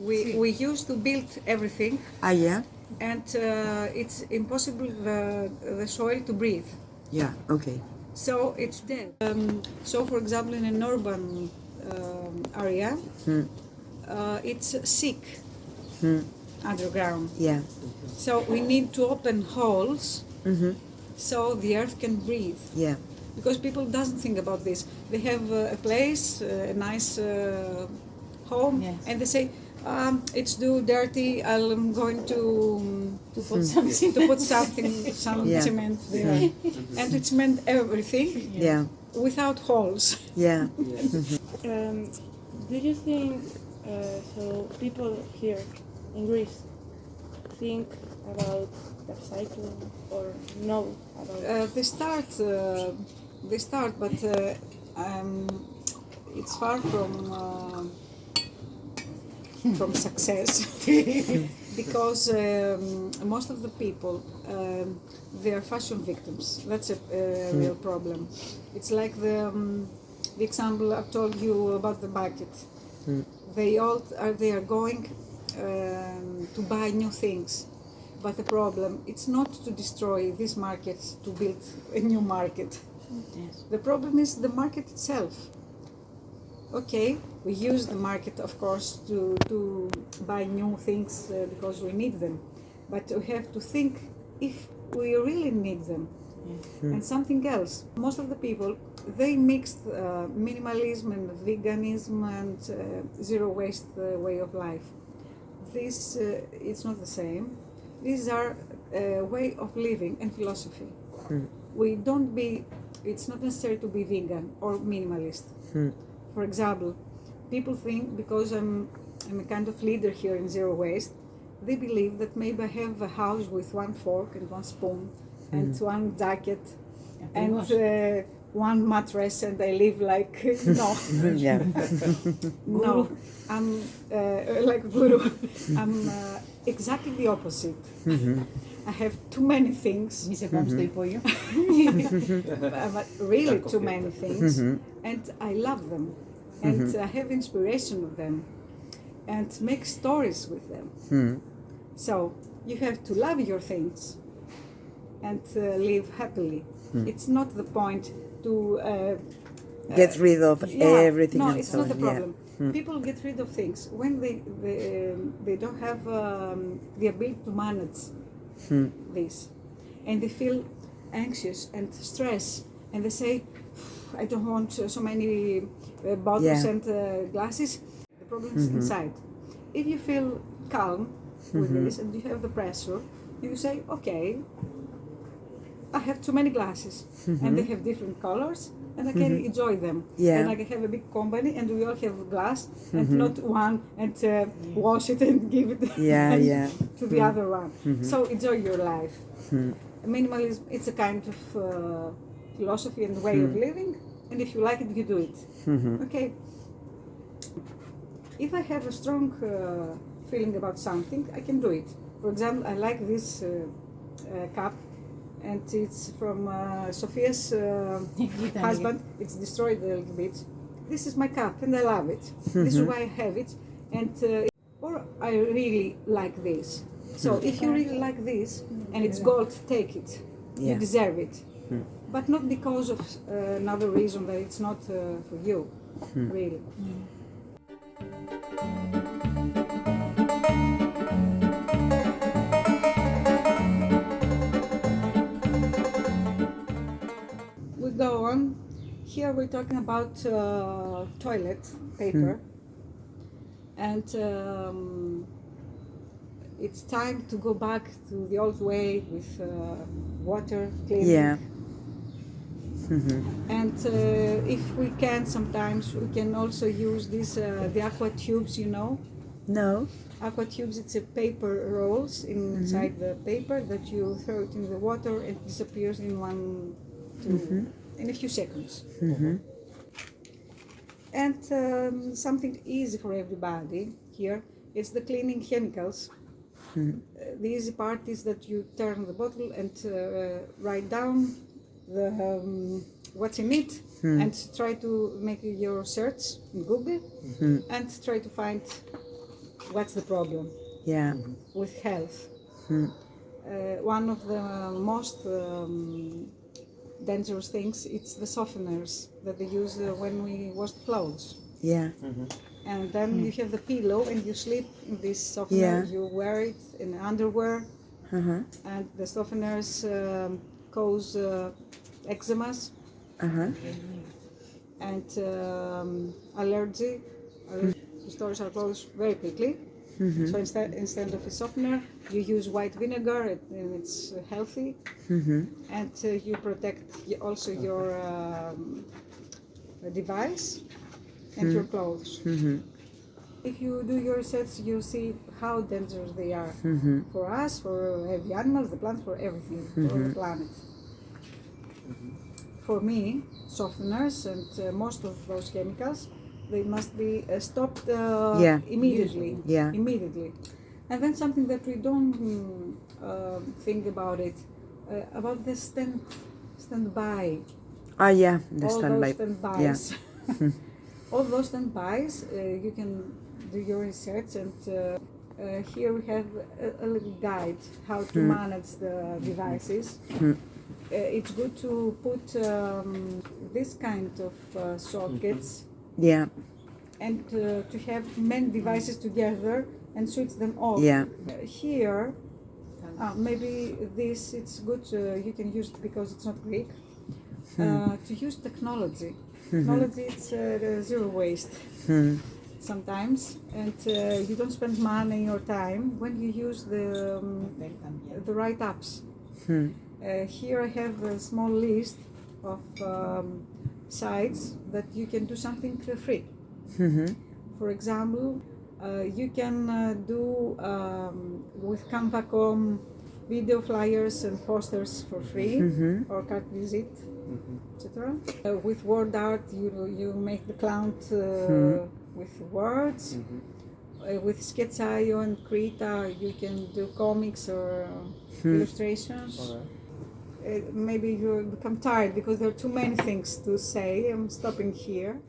we used to build everything, Yeah? and it's impossible the soil to breathe. Yeah, okay. So it's dead. So, for example, in an urban area, it's sick underground. Yeah. So we need to open holes so the earth can breathe. Yeah. Because people doesn't think about this. They have a place, a nice home, Yes. and they say, "It's too dirty. I'm going to put something. to put something, some Yeah. cement there," and it's meant everything Yeah. without holes. Yeah. Do you think so? People here in Greece think about the cycling or know about? They start, but it's far from success because most of the people they are fashion victims. That's a real problem. It's like the example I've told you about the bucket. They are going to buy new things. But the problem, it's not to destroy this market to build a new market. Yes. The problem is the market itself. Okay, we use the market, of course, to buy new things because we need them. But we have to think if we really need them. And something else. Most of the people, they mixed minimalism and veganism and zero waste way of life. This, it's not the same. These are a way of living and philosophy. We don't be, it's not necessary to be vegan or minimalist. For example, people think because I'm a kind of leader here in Zero Waste, they believe that maybe I have a house with one fork and one spoon and one jacket and one mattress and I live like, no. Yeah. No, I'm like guru. I'm exactly the opposite. I have too many things, Μη σε πάμε στο υπόγειο. but really too many things, and I love them, and I have inspiration with them, and make stories with them. So you have to love your things and live happily. It's not the point to Get rid of everything no, and it's so not on. the problem. People get rid of things when they don't have the ability to manage this, and they feel anxious and stressed, and they say, "I don't want so many bottles and glasses." The problem is inside. If you feel calm with this and you have the pressure, you say, "Okay, I have too many glasses, and they have different colors, and I can enjoy them. Yeah. And I can have a big company, and we all have glass, and not one, and wash it and give it to the other one. So enjoy your life. Minimalism, it's a kind of philosophy and way of living, and if you like it, you do it. Okay. If I have a strong feeling about something, I can do it. For example, I like this cup. And it's from Sophia's husband. It's destroyed a little bit. This is my cup, and I love it. This is why I have it. And or I really like this. So if you really like this, and it's gold, take it. You deserve it. But not because of another reason that it's not for you, really. Go on. Here we're talking about toilet paper, and it's time to go back to the old way with water cleaning. Yeah. And if we can, sometimes we can also use these the aqua tubes. You know, No. aqua tubes. It's a paper rolls inside the paper that you throw it in the water and it disappears in in a few seconds. And something easy for everybody here is the cleaning chemicals. The easy part is that you turn the bottle and write down the what's in it and try to make your search in Google and try to find what's the problem Yeah. with health. Hmm. One of the most dangerous things, it's the softeners that they use when we wash clothes. Yeah. And then you have the pillow and you sleep in this softener, Yeah. you wear it in underwear, Uh-huh. and the softeners cause eczemas Uh-huh. and allergy. Restores our clothes very quickly. So instead of a softener, you use white vinegar, and it's healthy, and you protect also your device and your clothes. If you do your research, you see how dangerous they are for us, for the animals, the plants, for everything, for the planet. For me, softeners and most of those chemicals, they must be stopped immediately. Yeah. Immediately. And then something that we don't think about it, about the standby. Ah, yeah, the All standby. those standbys. All those standbys, you can do your research, and here we have a little guide how to manage the devices. It's good to put this kind of sockets Yeah. and to have many devices together and switch them off. Yeah. Here, maybe this, it's good, you can use it because it's not Greek, to use technology. Technology, it's zero waste sometimes, and you don't spend money or time when you use the right apps. Here I have a small list of sites that you can do something free. For example, you can do with Canva.com video flyers and posters for free, or card visit, etc. With word art, you make the clown with words. With Sketch.io and Krita, you can do comics or illustrations. Maybe you become tired because there are too many things to say. I'm stopping here.